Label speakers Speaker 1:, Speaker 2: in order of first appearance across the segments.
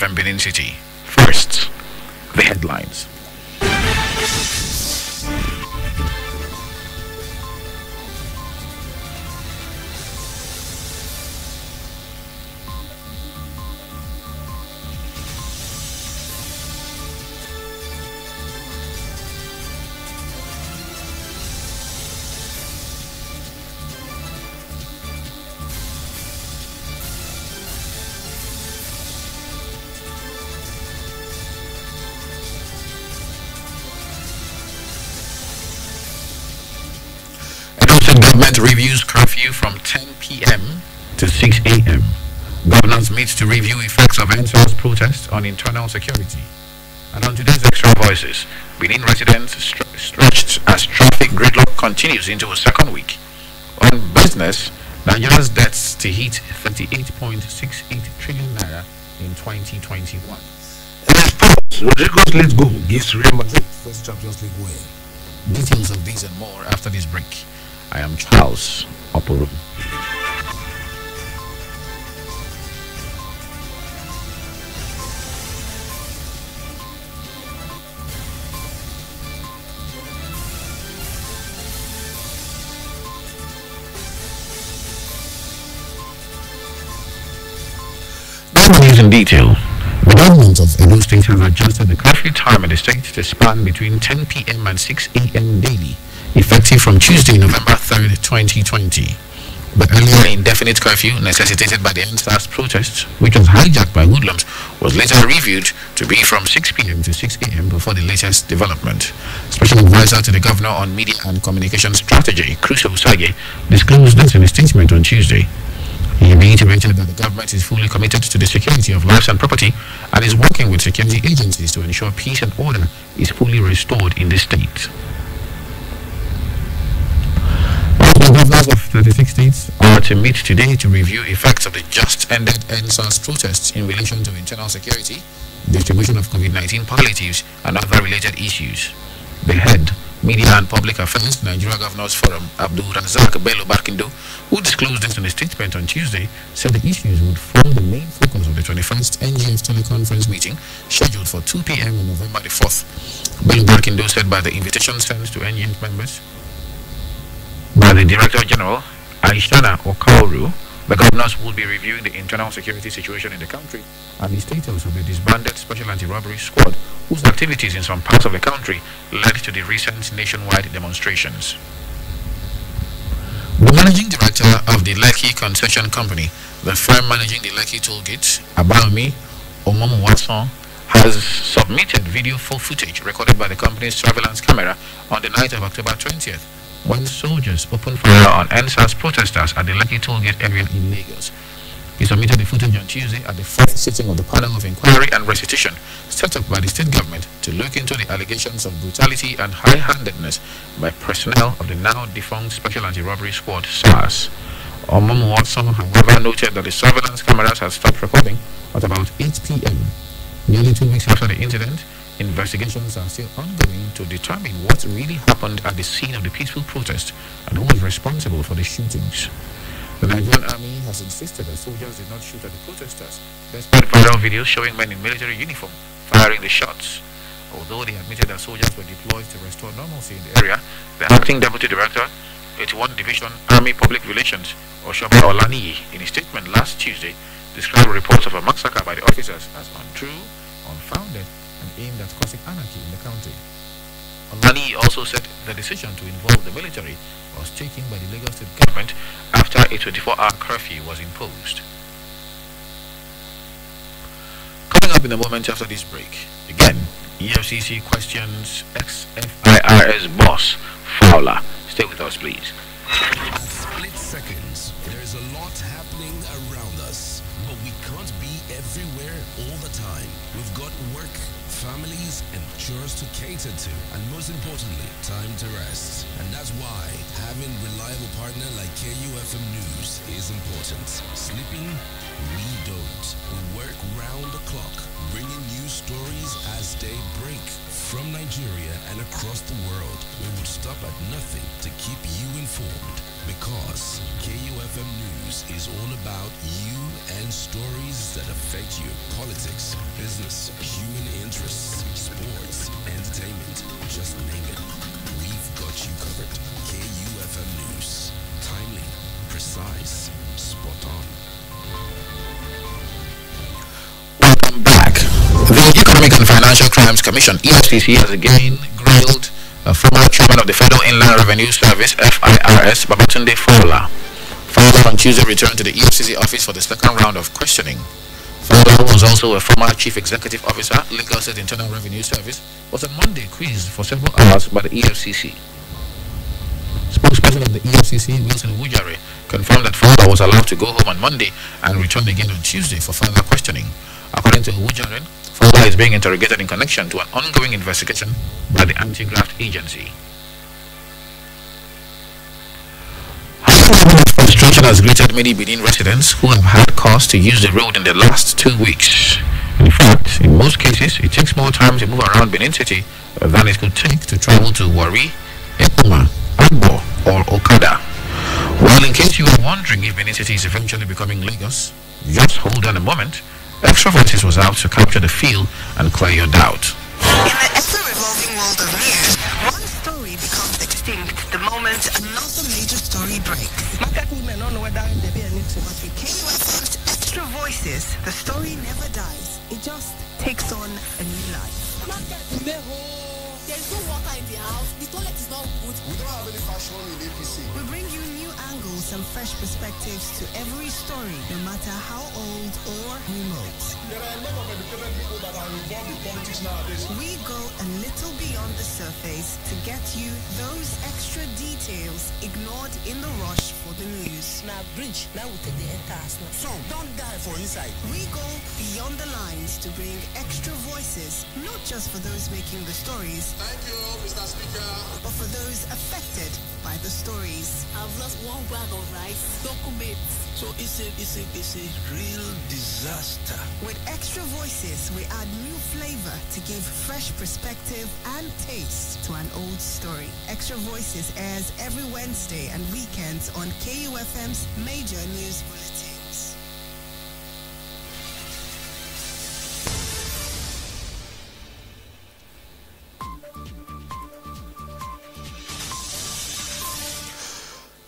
Speaker 1: FM Benin City. First, the headlines. Government reviews curfew from 10 p.m. to 6 a.m. Governors meet to review effects of NSAS protest on internal security. And on today's Extra Voices, Benin residents stretched as traffic gridlock continues into a second week. On business, Nigeria's debts to hit 38.68 trillion naira in 2021.
Speaker 2: Rodrigo's Let's Go gives Real Madrid first Champions League win.
Speaker 1: Details of these and more after this break. I am Charles Oporo. News in detail. The government of Edo State has adjusted the curfew time in the state to span between 10 p.m. and 6 a.m. daily, effective from Tuesday, November 3rd, 2020. The earlier indefinite curfew necessitated by the NSAS protests, which was hijacked by hoodlums, was later reviewed to be from 6 p.m. to 6 a.m. before the latest development. Special Advisor to the Governor on Media and Communication Strategy, Crusoe Sage, disclosed this in a statement on Tuesday. He reiterated that the government is fully committed to the security of lives and property and is working with security agencies to ensure peace and order is fully restored in the state. The governors of 36 states are to meet today to review effects of the just-ended NSAS protests in relation to internal security, distribution of COVID-19 palliatives, and other related issues. The head, Media and Public Affairs, Nigeria Governors Forum, Abdul Razak Bello Barkindo, who disclosed this in a statement on Tuesday, said the issues would form the main focus of the 21st NGF teleconference meeting scheduled for 2 p.m. on November the 4th. Bello Barkindo said by the invitation sent to NGF members by the Director General, Aishana Okauru, the governors will be reviewing the internal security situation in the country and the status of the disbanded Special Anti-Robbery Squad, whose activities in some parts of the country led to the recent nationwide demonstrations. The Managing Director of the Lekki Concession Company, the firm managing the Lekki Tollgate, Abayomi Omomuwason, has submitted video full footage recorded by the company's surveillance camera on the night of October 20th, when soldiers opened fire on NSAS protesters at the Lekki Tollgate area in Lagos. He submitted the footage on Tuesday at the fourth sitting of the panel of inquiry and restitution set up by the state government to look into the allegations of brutality and high-handedness by personnel of the now defunct Special Anti-Robbery Squad, SARS. Omomu Watson, however, noted that the surveillance cameras had stopped recording at about 8 p.m. Nearly 2 weeks after the incident, investigations are still ongoing to determine what really happened at the scene of the peaceful protest and who was responsible for the shootings. The Nigerian army has insisted that soldiers did not shoot at the protesters, despite viral videos showing men in military uniform firing the shots. Although they admitted that soldiers were deployed to restore normalcy in the area, the acting deputy director, 81 Division Army Public Relations, Oshoba Olaniyi, in a statement last Tuesday, described reports of a massacre by the officers as untrue, unfounded, and aimed at causing anarchy in the country. Olaniyi also said the decision to involve the military was taken by the Lagos State government after a 24-hour curfew was imposed. Coming up in a moment after this break, again, EFCC questions ex-FIRS boss Fowler. Stay with us, please.
Speaker 3: At split seconds, there's a lot happening around us, but we can't be everywhere all the time. We've got work, families, and chores to cater to, and most importantly, time to rest. And that's why having reliable partner like KUFM News is important. Sleeping? We don't. We work round the clock, bringing you stories as they break. From Nigeria and across the world, we would stop at nothing to keep you informed. Because KUFM News is all about you and stories that affect you. Politics, business, human interests, sports, entertainment, just name it. We've got you covered. KUFM News. Timely, precise, spot on.
Speaker 1: Welcome back. The Economic and Financial Crimes Commission, EFCC, has again grilled former chairman of the Federal Inland Revenue Service, FIRS, Babatunde Fowler. Fowler on Tuesday returned to the EFCC office for the second round of questioning. Fowler was also a former chief executive officer, Lagos State Internal Revenue Service, was on Monday quizzed for several hours by the EFCC. Spokesperson of the EFCC, Wilson Wujare, confirmed that Fowler was allowed to go home on Monday and returned again on Tuesday for further questioning. According to Wujare, Fowler is being interrogated in connection to an ongoing investigation by the Anti-Graft Agency. Frustration has greeted many Benin residents who have had cause to use the road in the last 2 weeks. In fact, in most cases, it takes more time to move around Benin City than it could take to travel to Warri, Ekuma, Agbo, or Okada. Well, in case you are wondering if Benin City is eventually becoming Lagos, just hold on a moment. Extra Voices was out to capture the feel and clear your doubt.
Speaker 4: In the ever-revolving world of news, one story becomes extinct the moment another major story breaks. But with KUFM's Extra Voices, the story never dies. It just takes on a new life.
Speaker 5: There's no water in the house. The toilet is not good.
Speaker 6: We don't have any fashion in APC.
Speaker 4: We bring you new angles and fresh perspectives to every story, no matter how old or remote.
Speaker 6: There are a lot of educated people that are involved in politics nowadays.
Speaker 4: We go a little beyond the surface to get you those extra details ignored in the rush for the news.
Speaker 5: Now bridge. Now we take the entire.
Speaker 6: So don't die for inside.
Speaker 4: We go beyond the lines to bring extra voices, not just for those making the stories,
Speaker 6: Thank you, Mr. Speaker.
Speaker 4: but for those affected by the stories.
Speaker 5: I've lost 1 bag of rice. Documents.
Speaker 6: So it's a real disaster.
Speaker 4: With Extra Voices, we add new flavor to give fresh perspective and taste to an old story. Extra Voices airs every Wednesday and weekends on KUFM's major news bulletins.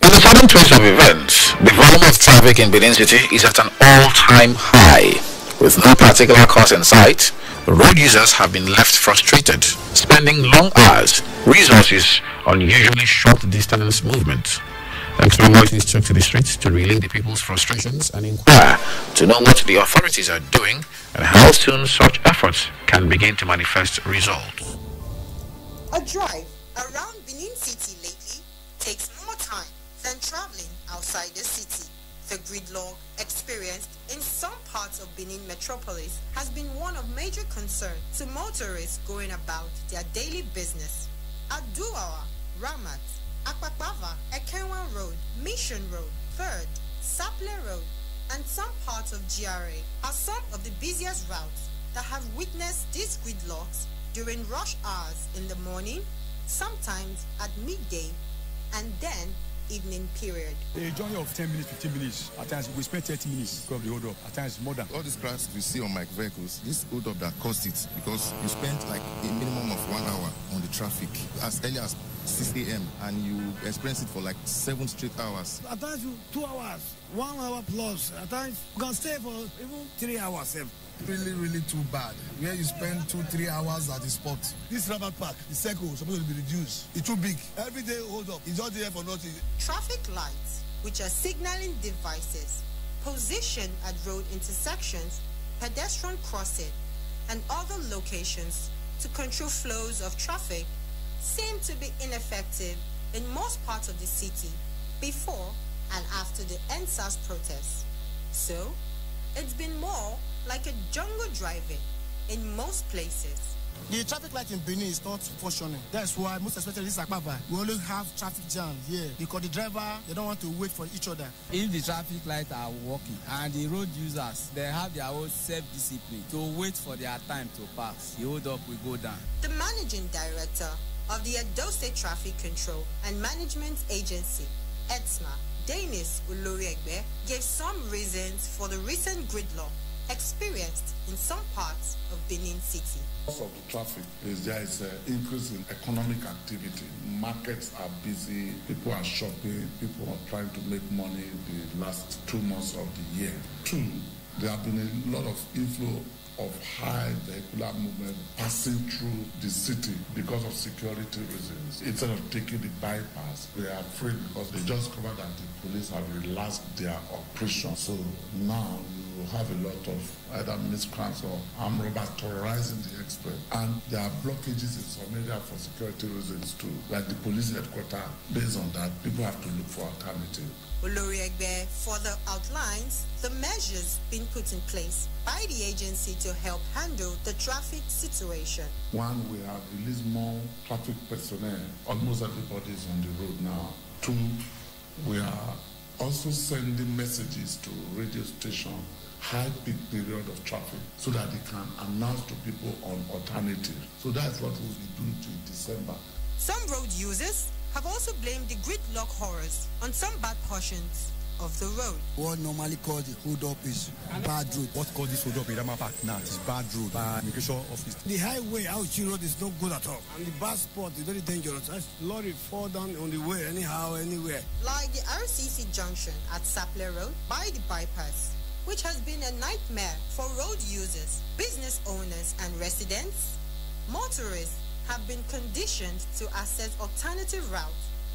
Speaker 1: In the sudden twist of events, the volume of traffic in Benin City is at an all-time high. With no particular cause in sight, road users have been left frustrated, spending long hours, resources on usually short-distance movement. Extra Voices took to the streets to relay the people's frustrations and inquire to know what the authorities are doing and how soon such efforts can begin to manifest results.
Speaker 7: A drive around Benin City lately takes more time than traveling outside the city. The gridlock experienced in some parts of Benin metropolis has been one of major concern to motorists going about their daily business. At Duawa, Ramat, Akpakpava, Ekenwan Road, Mission Road, 3rd, Saple Road, and some parts of GRA are some of the busiest routes that have witnessed these gridlocks during rush hours in the morning, sometimes at midday, and then evening period.
Speaker 8: A journey of 10 minutes, 15 minutes. At times we spend 30 minutes because of the hold up. At times more than.
Speaker 9: All these crashes we see on my vehicles, this hold up that caused it because you spend like a minimum of 1 hour on the traffic as early as 6 a.m. and you experience it for like 7 straight hours.
Speaker 2: At times 2 hours, 1 hour plus. At times you can stay for even 3 hours.
Speaker 6: Really too bad. Where you spend 2-3 hours at the spot.
Speaker 2: This Rabat Park, the circle is supposed to be reduced. It's too big. Every day hold up. It's just there for nothing.
Speaker 7: Traffic lights, which are signaling devices, positioned at road intersections, pedestrian crossing, and other locations to control flows of traffic, seem to be ineffective in most parts of the city before and after the NSAS protests. So, it's been more like a jungle driving in most places.
Speaker 10: The traffic light in Benin is not functioning. That's why, most especially this Akpaba, we only have traffic jam here because the driver, they don't want to wait for each other.
Speaker 11: If the traffic lights are working and the road users, they have their own self-discipline to wait for their time to pass, the hold up will go down.
Speaker 7: The managing director of the Edo State Traffic Control and Management Agency, EDSMA, Dennis Oloriegbe, gave some reasons for the recent gridlock experienced in some parts of Benin City.
Speaker 12: Because of the traffic, there is an increase in economic activity. Markets are busy, people are shopping, people are trying to make money the last 2 months of the year. 2, there have been a lot of inflow of high vehicular movement passing through the city because of security reasons. Instead of taking the bypass, they are afraid because they just discovered that the police have relaxed their operation. So now you have a lot of either miscreants or armed robbers terrorizing the express. And there are blockages in some areas for security reasons too, like the police headquarters. Based on that, people have to look for alternatives.
Speaker 7: Oloriegbe further outlines the measures being put in place by the agency to help handle the traffic situation.
Speaker 12: 1, we have released more traffic personnel. Almost everybody is on the road now. 2, we are also sending messages to radio stations, high peak period of traffic, so that they can announce to people on alternatives. So that's what we'll be doing in December.
Speaker 7: Some road users have also blamed the gridlock horrors on some bad portions of the road.
Speaker 10: What normally called the hold up is bad road.
Speaker 8: What called this hold up in Ramapak now is bad road by immigration office.
Speaker 6: The highway Auchi Road is not good at all. And the bad spot is very dangerous. As lorry fall down on the way anyhow, anywhere.
Speaker 7: Like the RCC junction at Sapler Road by the bypass, which has been a nightmare for road users, business owners and residents. Motorists have been conditioned to access alternative routes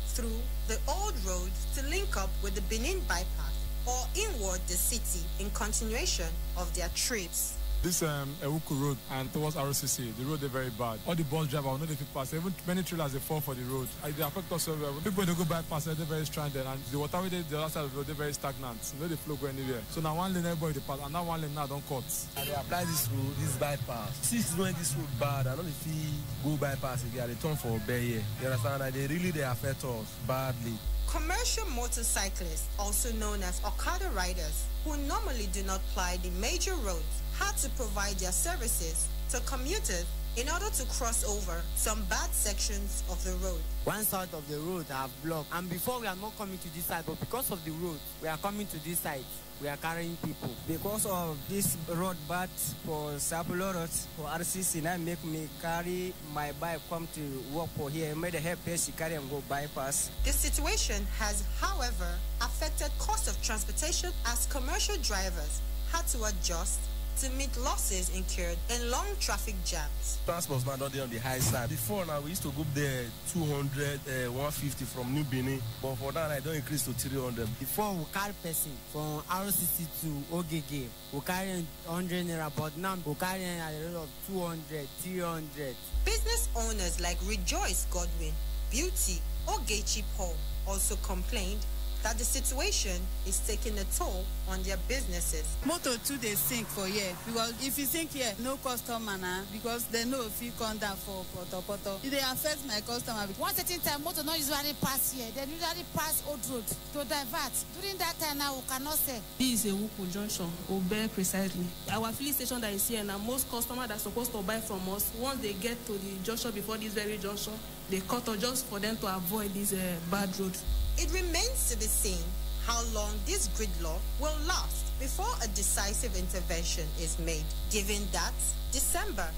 Speaker 7: through the old road to link up with the Benin bypass or inward the city in continuation of their trips.
Speaker 8: This Ewuku road and towards RCC, the road is very bad. All the bus drivers know they fit pass. Even many trailers they fall for the road. They affect us so well. People they go bypass, they're very stranded, and the water with the other side of the road they're very stagnant. You know they flow go anywhere. So now 1 lane everybody they pass, and now 1 lane now don't cut.
Speaker 13: And they apply this road, this bypass. Since when this road bad, I don't feel go bypass again. They turn for bare here. You understand? Like they affect us badly.
Speaker 7: Commercial motorcyclists, also known as Okada riders, who normally do not ply the major roads, had to provide their services to commuters in order to cross over some bad sections of the road.
Speaker 14: One side of the road have blocked, and before we are not coming to this side, but because of the road, we are coming to this side. We are carrying people.
Speaker 15: Because of this road bad for Sapler Road, for RCC, now make me carry my bike come to work for here. Made the help she carry and go bypass.
Speaker 7: The situation has, however, affected cost of transportation as commercial drivers had to adjust to meet losses incurred in long traffic jams.
Speaker 13: Transport's not on the high side. Before now, we used to go there 200, 150 from New Benin, but for now, I don't increase to 300.
Speaker 14: Before we carry person from RCC to Ogege, we carry 100 naira, but now we carry at a rate of 200, 300.
Speaker 7: Business owners like Rejoice Godwin, Beauty, Ogechi Paul also complained that the situation is taking a toll on their businesses.
Speaker 16: Motor too they sink for here because if you sink here, no customer now because they know if you come down for poto. It they affect my customer.
Speaker 17: One certain time motor not usually pass here. They usually pass old road to divert. During that time now we cannot sell.
Speaker 18: This is a Ewuku junction, Obe precisely. Our filling station that is here now, most customers that are supposed to buy from us, once they get to the junction before this very junction, they cut off just for them to avoid this bad road.
Speaker 7: It remains to be seen how long this gridlock will last before a decisive intervention is made, given that December,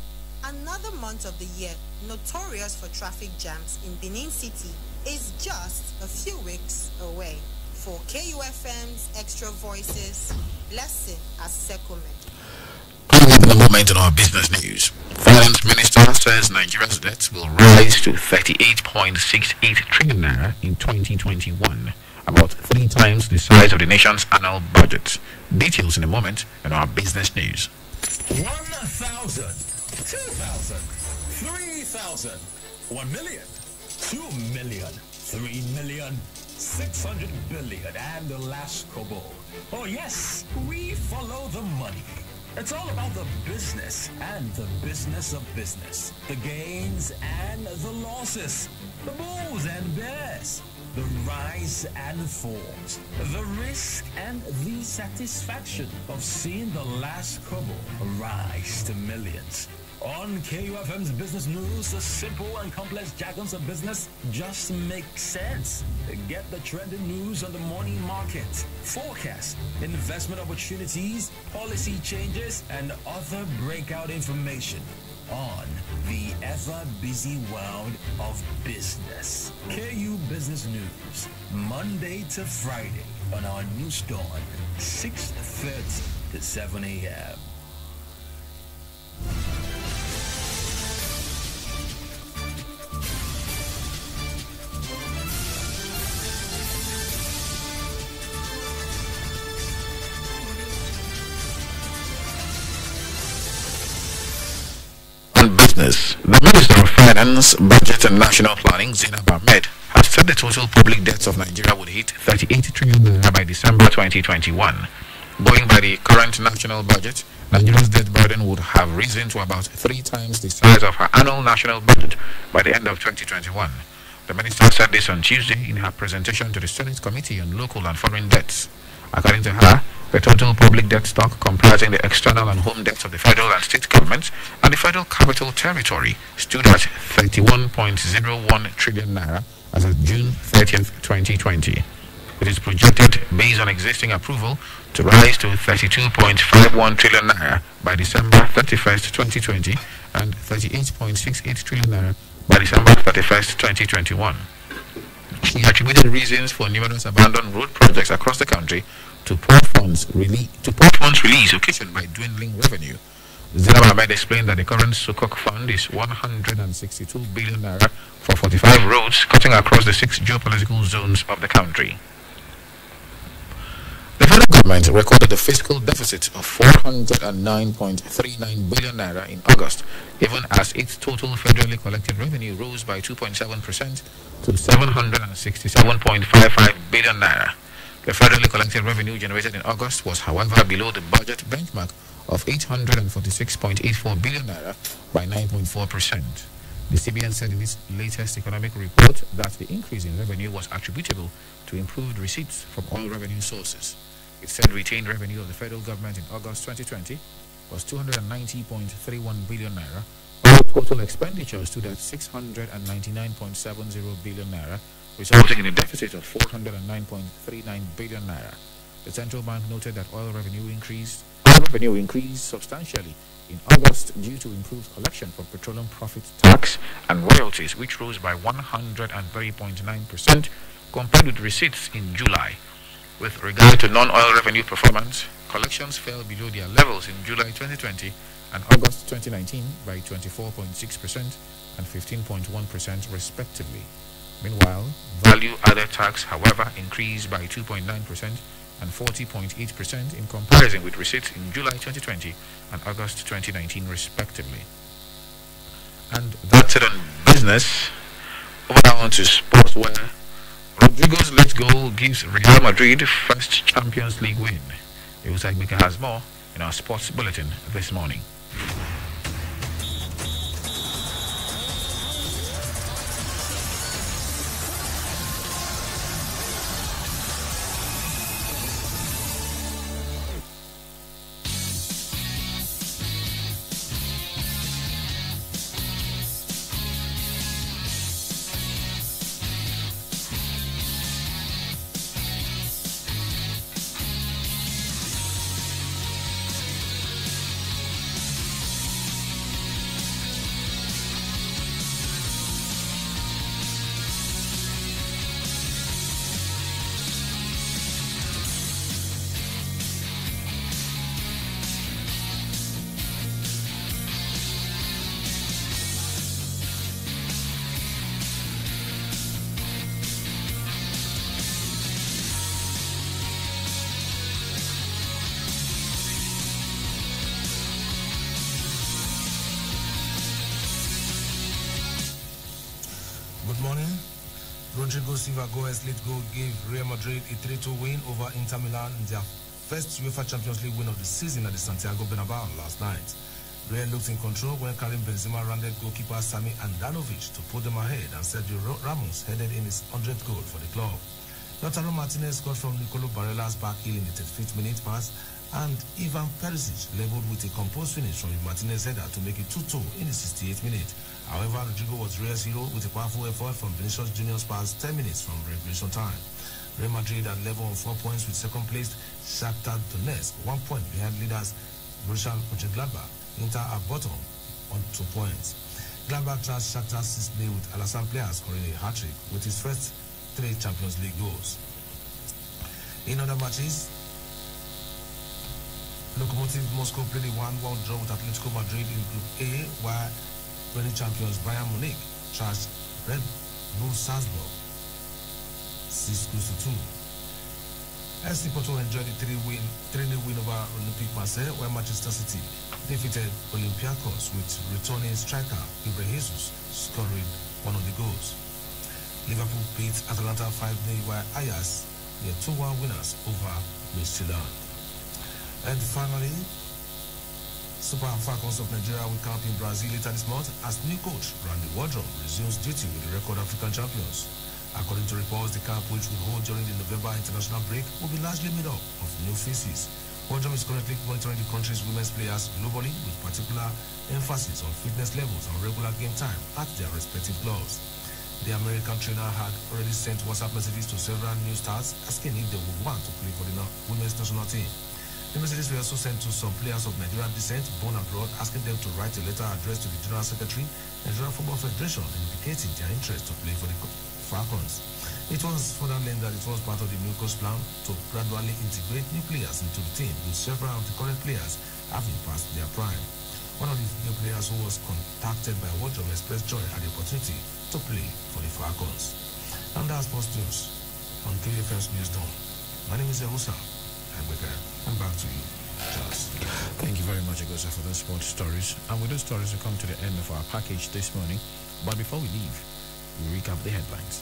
Speaker 7: another month of the year notorious for traffic jams in Benin City, is just a few weeks away. For KUFM's Extra Voices, Blessing Asekome.
Speaker 1: The moment in our business news. Finance Minister says Nigeria's debts will rise to 38.68 trillion naira in 2021, about 3 times the size of the nation's annual budget. Details in a moment in our business news.
Speaker 19: 1,000, 2,000, 3,000, 1 million, 2 million, 3 million, 600 billion, and the last kobo. Oh yes, we follow the money. It's all about the business and the business of business. The gains and the losses. The bulls and bears. The rise and falls. The risk and the satisfaction of seeing the last kobo rise to millions. On KUFM's Business News, the simple and complex jargons of business just make sense. Get the trending news on the morning market, forecast, investment opportunities, policy changes, and other breakout information on the ever-busy world of business. KU Business News, Monday to Friday on our news dawn, 6:30 to 7 a.m.
Speaker 1: The Minister of Finance, Budget and National Planning, Zainab Ahmed, has said the total public debts of Nigeria would hit 38 trillion naira by December 2021. Going by the current national budget, Nigeria's debt burden would have risen to about 3 times the size of her annual national budget by the end of 2021. The minister said this on Tuesday in her presentation to the Senate Committee on Local and Foreign Debts. According to her, the total public debt stock comprising the external and home debts of the federal and state governments and the federal capital territory stood at 31.01 trillion naira as of June 30th, 2020. It is projected, based on existing approval, to rise to 32.51 trillion naira by December 31st, 2020 and 38.68 trillion naira by December 31st, 2021. She attributed reasons for numerous abandoned road projects across the country to poor funds release occasioned by dwindling revenue. Zainab Ahmed explained that the current Sukuk fund is 162 billion naira for 45 roads cutting across the 6 geopolitical zones of the country. The federal government recorded a fiscal deficit of 409.39 billion naira in August, even as its total federally collected revenue rose by 2.7% to 767.55 billion naira. The federally collected revenue generated in August was, however, below the budget benchmark of 846.84 billion naira by 9.4%. The CBN said in its latest economic report that the increase in revenue was attributable to improved receipts from all revenue sources. It said retained revenue of the federal government in August 2020 was 290.31 billion naira, while total expenditures stood at 699.70 billion naira, resulting in a deficit of 409.39 billion naira. The central bank noted that oil revenue increased substantially in August due to improved collection from petroleum profit tax and royalties, which rose by 103.9% compared with receipts in July. With regard to non-oil revenue performance, collections fell below their levels in July 2020 and August 2019 by 24.6% and 15.1% respectively. Meanwhile, value-added tax, however, increased by 2.9% and 40.8% in comparison with receipts in July 2020 and August 2019 respectively. And that's it on business. Over now on to sports, where Rodrigo's late goal gives Real Madrid first Champions League win. Usai Mika has more in our sports bulletin this morning.
Speaker 2: Good morning. Rodrigo Silva Goes late goal gave Real Madrid a 3-2 win over Inter Milan in their first UEFA Champions League win of the season at the Santiago Bernabeu last night. Real looked in control when Karim Benzema rounded goalkeeper Sami Andanovic to put them ahead, and Sergio Ramos headed in his 100th goal for the club. Lautaro Martinez scored from Nicolo Barella's back heel in the 35th minute pass and Ivan Perisic leveled with a composed finish from Martinez header to make it 2-2 in the 68th minute. However, Rodrigo was Real's hero with a powerful effort from Vinicius Junior's pass 10 minutes from regulation time. Real Madrid at level on 4 points with second-placed Shakhtar Donetsk, 1 point behind leaders Borussia Mönchengladbach. Inter are bottom on 2 points. Gladbach trashed Shakhtar 6-0 with Alassane Pléa scoring a hat-trick with his first 3 Champions League goals. In other matches, Lokomotiv Moscow played a 1-1 draw with Atletico Madrid in Group A, while reigning champions Bayern Munich trashed Red Bull Salzburg 6-2. FC Porto enjoyed a 3-0 win over Olympique Marseille, while Manchester City defeated Olympiacos with returning striker Gabriel Jesus scoring one of the goals. Liverpool beat Atalanta 5-0, while Ajax were 2-1 winners over Midtjylland. And finally, Super Falcons of Nigeria will camp in Brazil later this month as new coach Randy Wardrum resumes duty with the record African champions. According to reports, the camp, which will hold during the November international break, will be largely made up of new faces. Wardrum is currently monitoring the country's women's players globally, with particular emphasis on fitness levels and regular game time at their respective clubs. The American trainer had already sent WhatsApp messages to several new stars asking if they would want to play for the women's national team. The messages were also sent to some players of Nigerian descent born abroad, asking them to write a letter addressed to the General Secretary, Nigerian Football Federation, indicating their interest to play for the Falcons. It was further learned that it was part of the new coach plan to gradually integrate new players into the team, with several of the current players having passed their prime. One of the new players who was contacted by Wardrum expressed joy at the opportunity to play for the Falcons. And that's Sports News on KFM's News Dawn. My name is Erusa. And back to you, Charles.
Speaker 1: Thank you very much, Egosa, for those sports stories. And with those stories, we come to the end of our package this morning. But before we leave, we recap the headlines.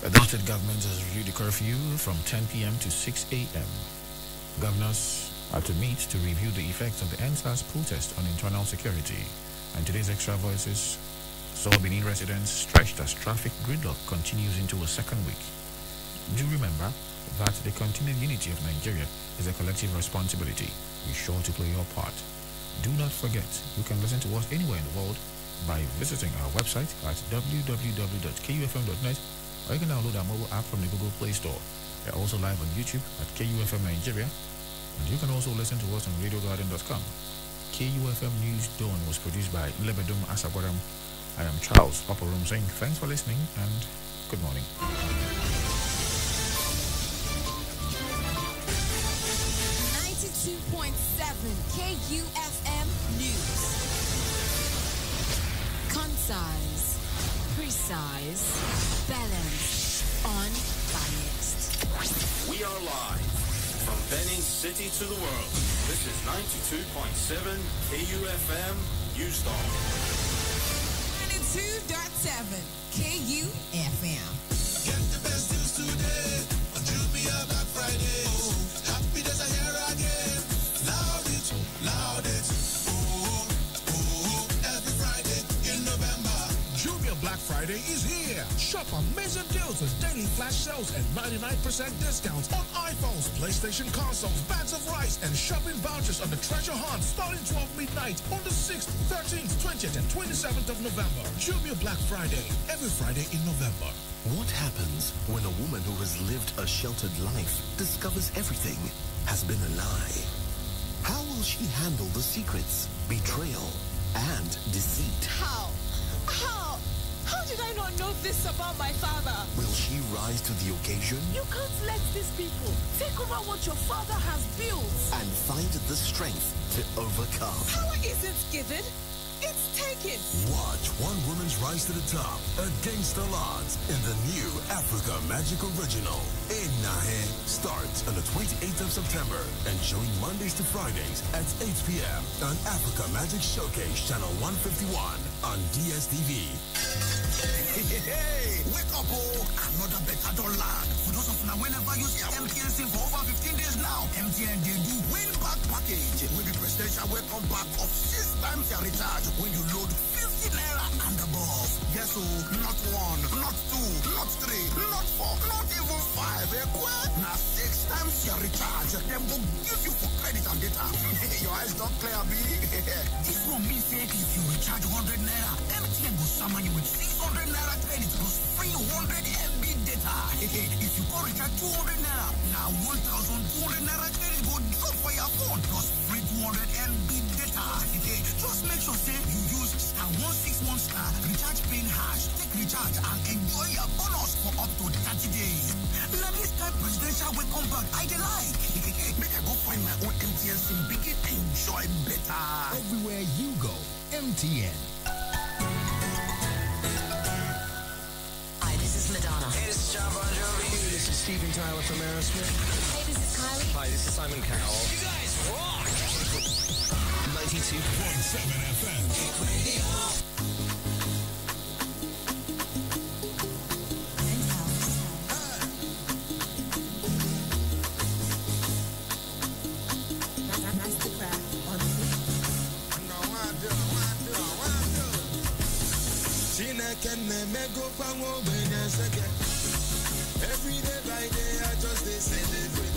Speaker 1: The Delta State government has reviewed the curfew from 10 p.m. to 6 a.m. Governors are to meet to review the effects of the NSAS protest on internal security. And today's Extra Voices saw Benin residents stretched as traffic gridlock continues into a second week. Do remember that the continued unity of Nigeria is a collective responsibility. Be sure to play your part. Do not forget, you can listen to us anywhere in the world by visiting our website at www.kufm.net, or you can download our mobile app from the Google Play Store. We are also live on YouTube at KUFM Nigeria, and you can also listen to us on radiogarden.com. KUFM News Dawn was produced by Lebedum Asagwaram. I am Charles Oparum saying thanks for listening and good morning.
Speaker 20: 92.7 KUFM News. Concise, precise, balanced, unbiased.
Speaker 21: We are live from Benin City to the world. This is 92.7 KUFM News Dawn.
Speaker 20: 92.7 KUFM.
Speaker 22: Get the best news today on Jumia Black Friday. Oh, happy days are here again. Loud it. Oh, every Friday in November.
Speaker 23: Jumia Black Friday is here. Shop amazing deals with daily flash sales and 99% discounts on iPhones, PlayStation consoles, bags of rice, and shopping vouchers on the treasure hunt starting 12 midnight on the 6th, 13th, 20th, and 27th of November. Jumia Black Friday, every Friday in November.
Speaker 24: What happens when a woman who has lived a sheltered life discovers everything has been a lie? How will she handle the secrets, betrayal, and deceit?
Speaker 5: How did I not know this about my father?
Speaker 24: Will she rise to the occasion?
Speaker 5: You can't let these people take over what your father has built.
Speaker 24: And find the strength to overcome.
Speaker 5: Power isn't given, it's taken.
Speaker 25: Watch one woman's rise to the top against the odds in the new Africa Magic Original. In Nahe starts on the 28th of September and showing Mondays to Fridays at 8 p.m. on Africa Magic Showcase Channel 151 on DSTV.
Speaker 22: Hey, wake up, another better don't land. For those of you whenever you see MTN SIM for over 15 days now, MTN they do win back package. Will be
Speaker 24: presidential welcome back of 6 times your recharge when you load 50 naira and above. Yes, so not 1, not 2, not 3, not 4, not even 5. Now 6 times your recharge. Them will give you for credit and data. Your eyes don't clear, B. This one means that if you recharge 100 naira, MTN will summon you with 600 naira credit plus free 100 MB data. If you go recharge 200 naira, now 1,200 naira credit go drop for your phone plus free 200 MB data. Just make sure say you use *161* recharge pin hash, take recharge and enjoy your bonus for up to 30 days. Now this time presidential welcome back, I like. Make I go find my own MTN SIM, begin enjoy better.
Speaker 25: Everywhere you go, MTN.
Speaker 20: Hi, this is Madonna.
Speaker 3: Hey, this is John Bon Jovi.
Speaker 4: Hey, this is Steven Tyler from Aerosmith.
Speaker 20: Hey, this is Kylie.
Speaker 3: Hi, this is Simon Cowell.
Speaker 20: You guys rock!
Speaker 25: 92.7 FM.
Speaker 22: Every day by day, I just they celebrate.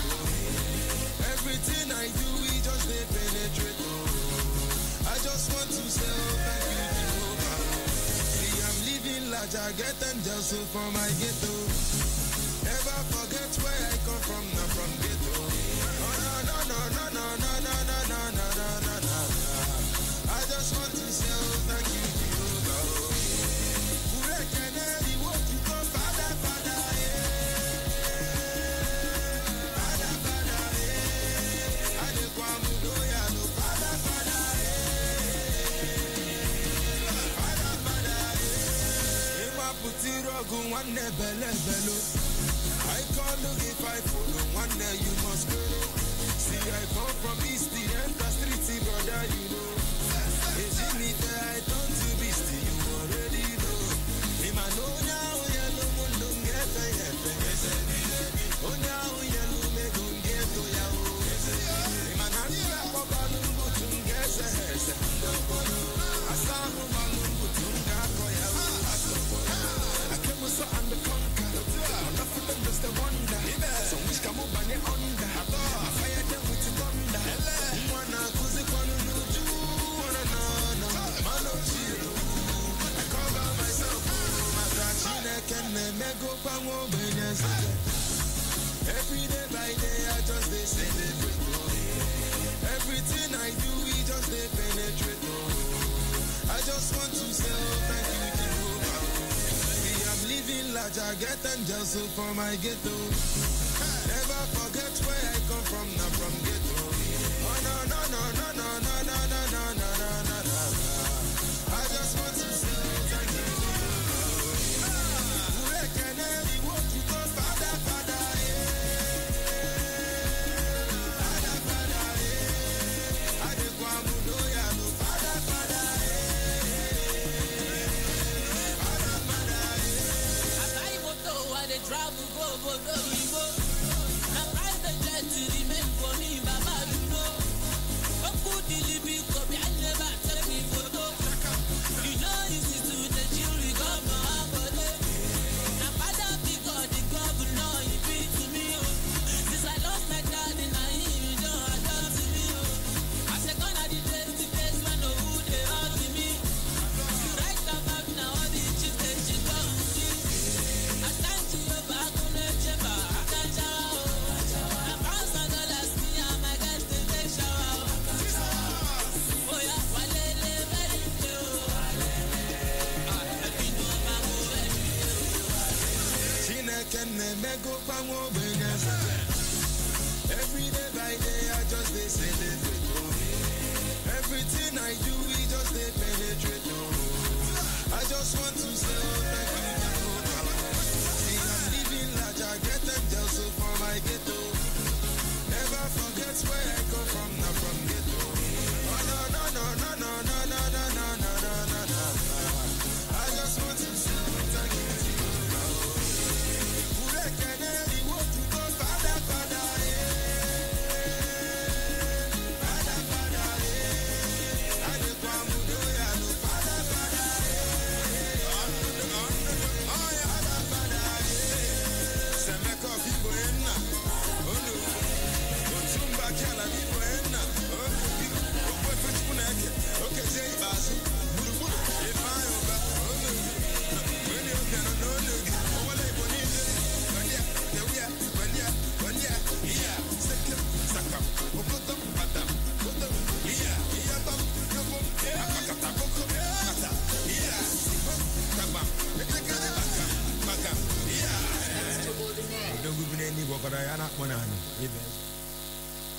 Speaker 22: Everything I do, we just they penetrate. I just want to say, oh, thank you, Jehovah. See, I'm living large, I get angels so for my ghetto. Never forget where I come from, not from ghetto. Oh, no, no, no, no, no, no, no, no, no, no, no, no, no. I just want to say, oh, thank you, Jehovah. One belle. I call look if I follow one day you must go. See I come from East the enter street brother you know. Is it me that I turn to beast you already know. Him I know now yellow moon don't get a yet. Oh now yellow me don't get to ya. Him I not rap up a lumbo to get a head. I saw no malumbo to go ya. So I'm the conquer. Nothing than just a wonder. So which come up and under. I fire them with the thunder. Wanna cause it wanna know you. Wanna know. Man of you. I cover myself. My trachina can make go pango benes. Every day by day I just they celebrate. Everything I do we just they penetrate. I just want to say thank you. Living large, I get angels so for my ghetto. Never forget where I come from, not from ghetto. Oh no, no, no, no, no, no, no, no, no, no, no, no, no. I just want to say thank you. Where can I walk to go, Father, Father, yeah. Father, Father, yeah. I just want to know ya, no, Father, Father,
Speaker 9: they travel go I ride the jet to remain for me, Baba, you know. Come put the living cup, I never take me photo. You know it's to the jury, come on, but I father because the governor, he beat to me. Since I lost my dad and I you know I love to me. I say gonna the days when no who they are to me. You write about now all the chicks that you come to see. I stand to your back on the chipper. I can't shower. I bounce on the last me and my guys to take shower. Oh yeah, walele very good.
Speaker 22: Every day by day I just they celebrate. Everything I do we just they penetrate. I just want to say thank you. See I'm living large, I get angels so for my ghetto. Never forget where I come from, not from ghetto. Oh no no no no no no no no no no no no no. I just want to say thank you. Father, Father, yeah. Father, Father, yeah.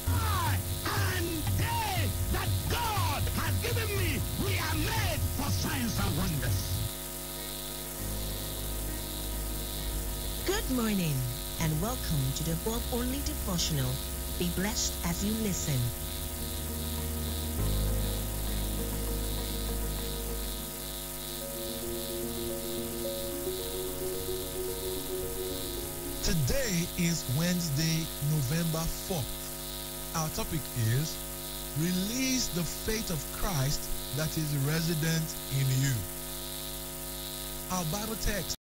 Speaker 22: I and they that God has given me, we are made for signs and wonders.
Speaker 6: Good morning and welcome to the Bob Only Devotional. Be blessed as you listen.
Speaker 23: Today is Wednesday, November 4th. Our topic is Release the faith of Christ that is resident in you. Our Bible text